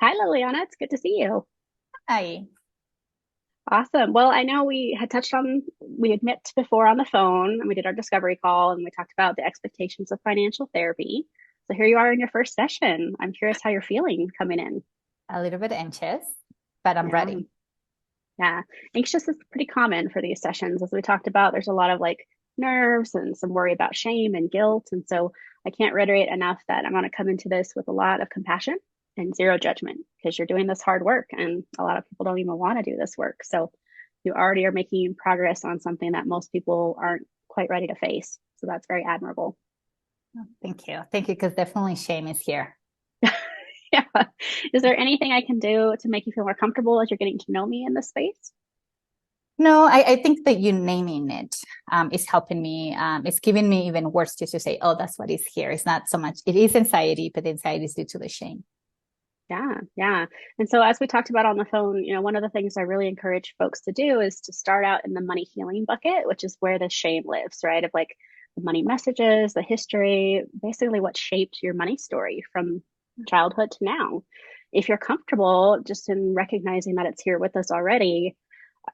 Hi, Liliana. It's good to see you. Hi. Awesome. Well, I know we had met before on the phone and we did our discovery call and we talked about the expectations of financial therapy. So here you are in your first session. I'm curious how you're feeling coming in. A little bit anxious, but I'm Yeah. ready. Yeah. Anxious is pretty common for these sessions. As we talked about, there's a lot of like nerves and some worry about shame and guilt. And so I can't reiterate enough that I'm going to come into this with a lot of compassion and zero judgment because you're doing this hard work and a lot of people don't even want to do this work. So you already are making progress on something that most people aren't quite ready to face. So that's very admirable. Thank you. Thank you, because definitely shame is here. Yeah. Is there anything I can do to make you feel more comfortable as you're getting to know me in this space? No, I think that you naming it is helping me. It's giving me even words just to say, oh, that's what is here. It's not so much, it is anxiety, but the anxiety is due to the shame. Yeah, yeah. And so as we talked about on the phone, one of the things I really encourage folks to do is to start out in the money healing bucket, which is where the shame lives, right? Of like the money messages, the history, basically what shaped your money story from childhood to now. If you're comfortable just in recognizing that it's here with us already,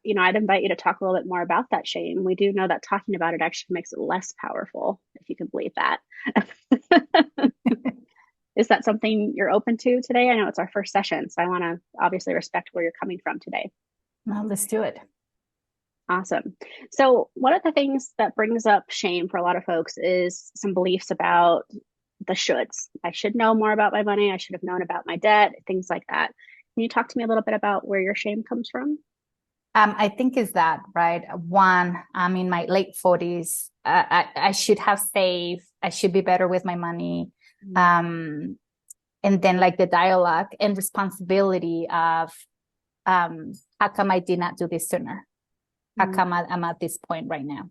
I'd invite you to talk a little bit more about that shame. We do know that talking about it actually makes it less powerful, if you can believe that. Is that something you're open to today? I know it's our first session, so I want to obviously respect where you're coming from today. Now let's do it. Awesome. So, one of the things that brings up shame for a lot of folks is some beliefs about the shoulds. I should know more about my money. I should have known about my debt, things like that. Can you talk to me a little bit about where your shame comes from? I think is that right. One, I'm in my late 40s. I should have saved. I should be better with my money. Um, and then like the dialogue and responsibility of how come I did not do this sooner? How Mm. come I'm at this point right now?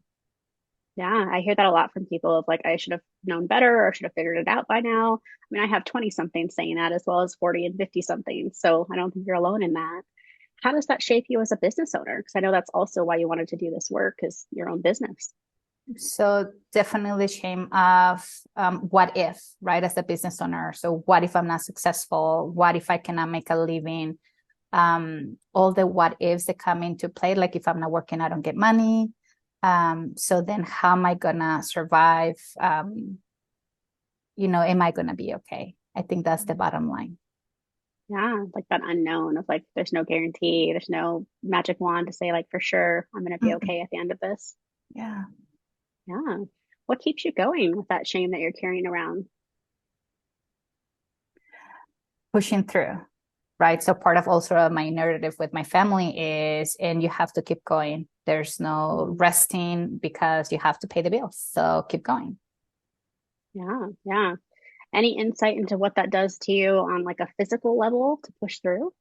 Yeah, I hear that a lot from people of like, I should have known better or should have figured it out by now. I mean, I have 20 something saying that as well as 40 and 50 something. So I don't think you're alone in that. How does that shape you as a business owner? Because I know that's also why you wanted to do this work is your own business. So definitely shame of what if, right? As a business owner. So what if I'm not successful? What if I cannot make a living? All the what ifs that come into play. Like if I'm not working, I don't get money. So then how am I gonna survive? Am I gonna be okay? I think that's the bottom line. Yeah, like that unknown of like, there's no guarantee, there's no magic wand to say, like, for sure, I'm going to be Mm-mm. okay at the end of this. Yeah. Yeah. What keeps you going with that shame that you're carrying around? Pushing through, right? So part of also my narrative with my family is, and you have to keep going. There's no Mhm. resting because you have to pay the bills. So keep going. Yeah. Yeah. Any insight into what that does to you on like a physical level to push through?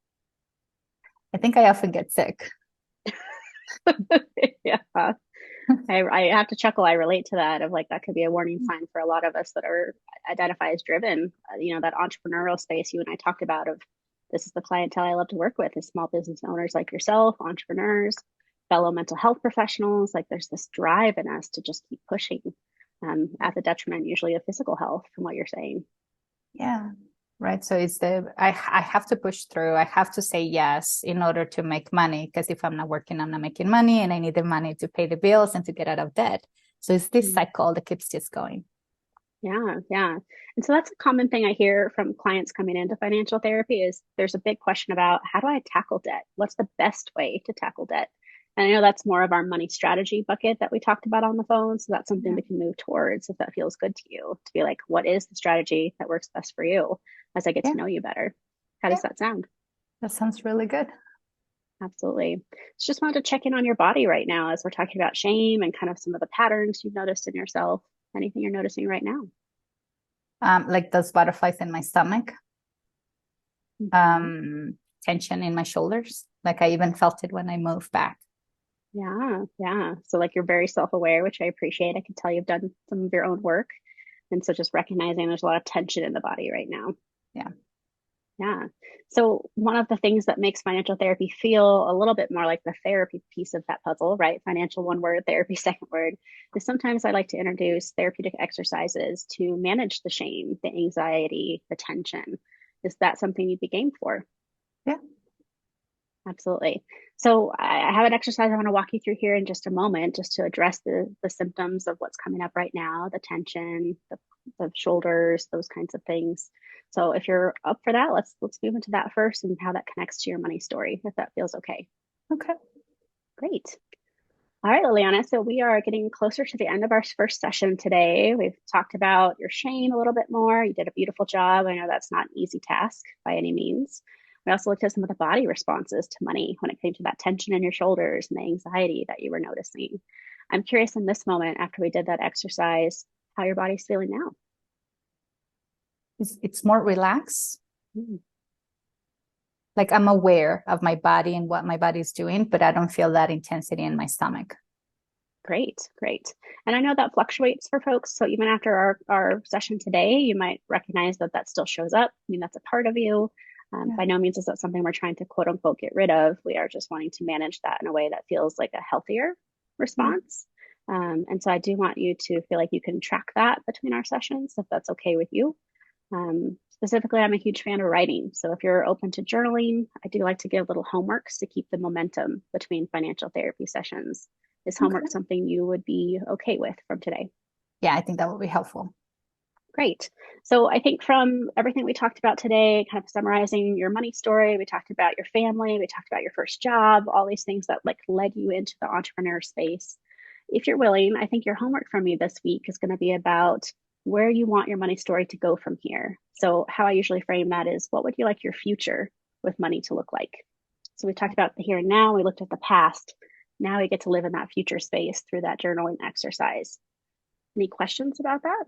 I think I often get sick. Yeah. I have to chuckle. I relate to that of like that could be a warning sign for a lot of us that are identify as driven. That entrepreneurial space you and I talked about of this is the clientele I love to work with is small business owners like yourself, entrepreneurs, fellow mental health professionals. Like there's this drive in us to just keep pushing at the detriment usually of physical health from what you're saying. Yeah. Right. So I have to push through. I have to say yes in order to make money. Because if I'm not working, I'm not making money and I need the money to pay the bills and to get out of debt. So it's this Mm. cycle that keeps just going. Yeah, yeah. And so that's a common thing I hear from clients coming into financial therapy is there's a big question about how do I tackle debt? What's the best way to tackle debt? And I know that's more of our money strategy bucket that we talked about on the phone. So that's something Yeah. we can move towards if that feels good to you to be like, what is the strategy that works best for you as I get Yeah. to know you better? How Yeah. does that sound? That sounds really good. Absolutely. So just wanted to check in on your body right now as we're talking about shame and kind of some of the patterns you've noticed in yourself. Anything you're noticing right now? Like those butterflies in my stomach, Mhm. um, tension in my shoulders. Like I even felt it when I moved back. Yeah, yeah. So like you're very self-aware, which I appreciate. I can tell you've done some of your own work. And so just recognizing there's a lot of tension in the body right now. Yeah. Yeah. So one of the things that makes financial therapy feel a little bit more like the therapy piece of that puzzle, right? Financial one word, therapy second word, is sometimes I like to introduce therapeutic exercises to manage the shame, the anxiety, the tension. Is that something you'd be game for? Yeah. Absolutely. So I have an exercise I want to walk you through here in just a moment, just to address the symptoms of what's coming up right now, the tension, the shoulders, those kinds of things. So if you're up for that, let's move into that first and how that connects to your money story, if that feels okay. Okay. Great. All right, Liliana. So we are getting closer to the end of our first session today. We've talked about your shame a little bit more. You did a beautiful job. I know that's not an easy task by any means. We also looked at some of the body responses to money when it came to that tension in your shoulders and the anxiety that you were noticing. I'm curious in this moment, after we did that exercise, how your body's feeling now. It's more relaxed. Mm. Like I'm aware of my body and what my body is doing, but I don't feel that intensity in my stomach. Great, great. And I know that fluctuates for folks. So even after our session today, you might recognize that that still shows up. I mean, that's a part of you. Yeah. By no means is that something we're trying to quote unquote get rid of. We are just wanting to manage that in a way that feels like a healthier Yeah. response. And so I do want you to feel like you can track that between our sessions if that's okay with you. Specifically, I'm a huge fan of writing. So if you're open to journaling, I do like to give little homeworks to keep the momentum between financial therapy sessions. Is Okay. homework something you would be okay with from today? Yeah, I think that would be helpful. Great. So I think from everything we talked about today, kind of summarizing your money story, we talked about your family, we talked about your first job, all these things that like led you into the entrepreneur space. If you're willing, I think your homework from me this week is going to be about where you want your money story to go from here. So how I usually frame that is, what would you like your future with money to look like? So we talked about the here and now, we looked at the past. Now we get to live in that future space through that journaling exercise. Any questions about that?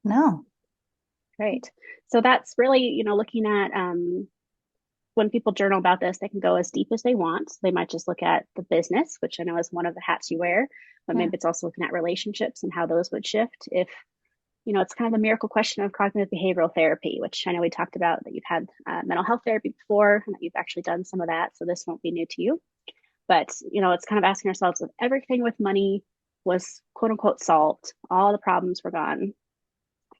No. Great. So that's really, looking at when people journal about this, they can go as deep as they want. So they might just look at the business, which I know is one of the hats you wear, but Yeah. maybe it's also looking at relationships and how those would shift. If, it's kind of the miracle question of cognitive behavioral therapy, which I know we talked about that you've had mental health therapy before and that you've actually done some of that. So this won't be new to you. But, it's kind of asking ourselves if everything with money was quote unquote solved, all the problems were gone,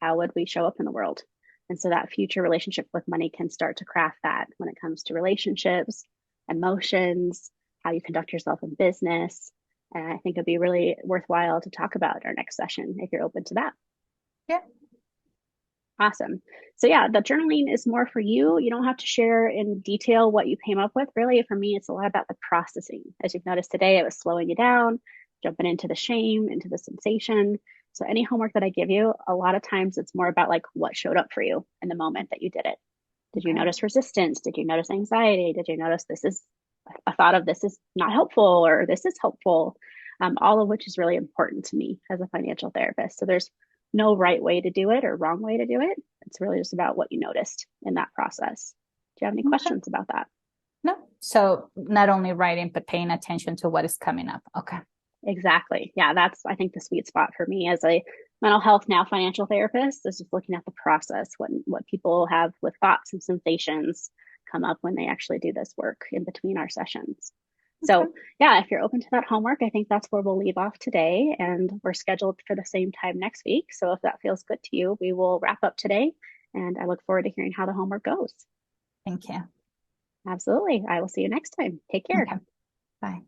how would we show up in the world? And so that future relationship with money can start to craft that when it comes to relationships, emotions, how you conduct yourself in business. And I think it'd be really worthwhile to talk about our next session if you're open to that. Yeah. Awesome. So yeah, the journaling is more for you. You don't have to share in detail what you came up with. Really, for me, it's a lot about the processing. As you've noticed today, it was slowing you down, jumping into the shame, into the sensation. So any homework that I give you, a lot of times it's more about like what showed up for you in the moment that you did it. Did you Okay. notice resistance? Did you notice anxiety? Did you notice this is a thought of this is not helpful or this is helpful? All of which is really important to me as a financial therapist. So there's no right way to do it or wrong way to do it. It's really just about what you noticed in that process. Do you have any Okay. questions about that? No. So not only writing, but paying attention to what is coming up. Okay. Exactly. Yeah, that's, I think, the sweet spot for me as a mental health now financial therapist is just looking at the process, what people have with thoughts and sensations come up when they actually do this work in between our sessions. Okay. So, yeah, if you're open to that homework, I think that's where we'll leave off today. And we're scheduled for the same time next week. So, if that feels good to you, we will wrap up today. And I look forward to hearing how the homework goes. Thank you. Absolutely. I will see you next time. Take care. Okay. Bye.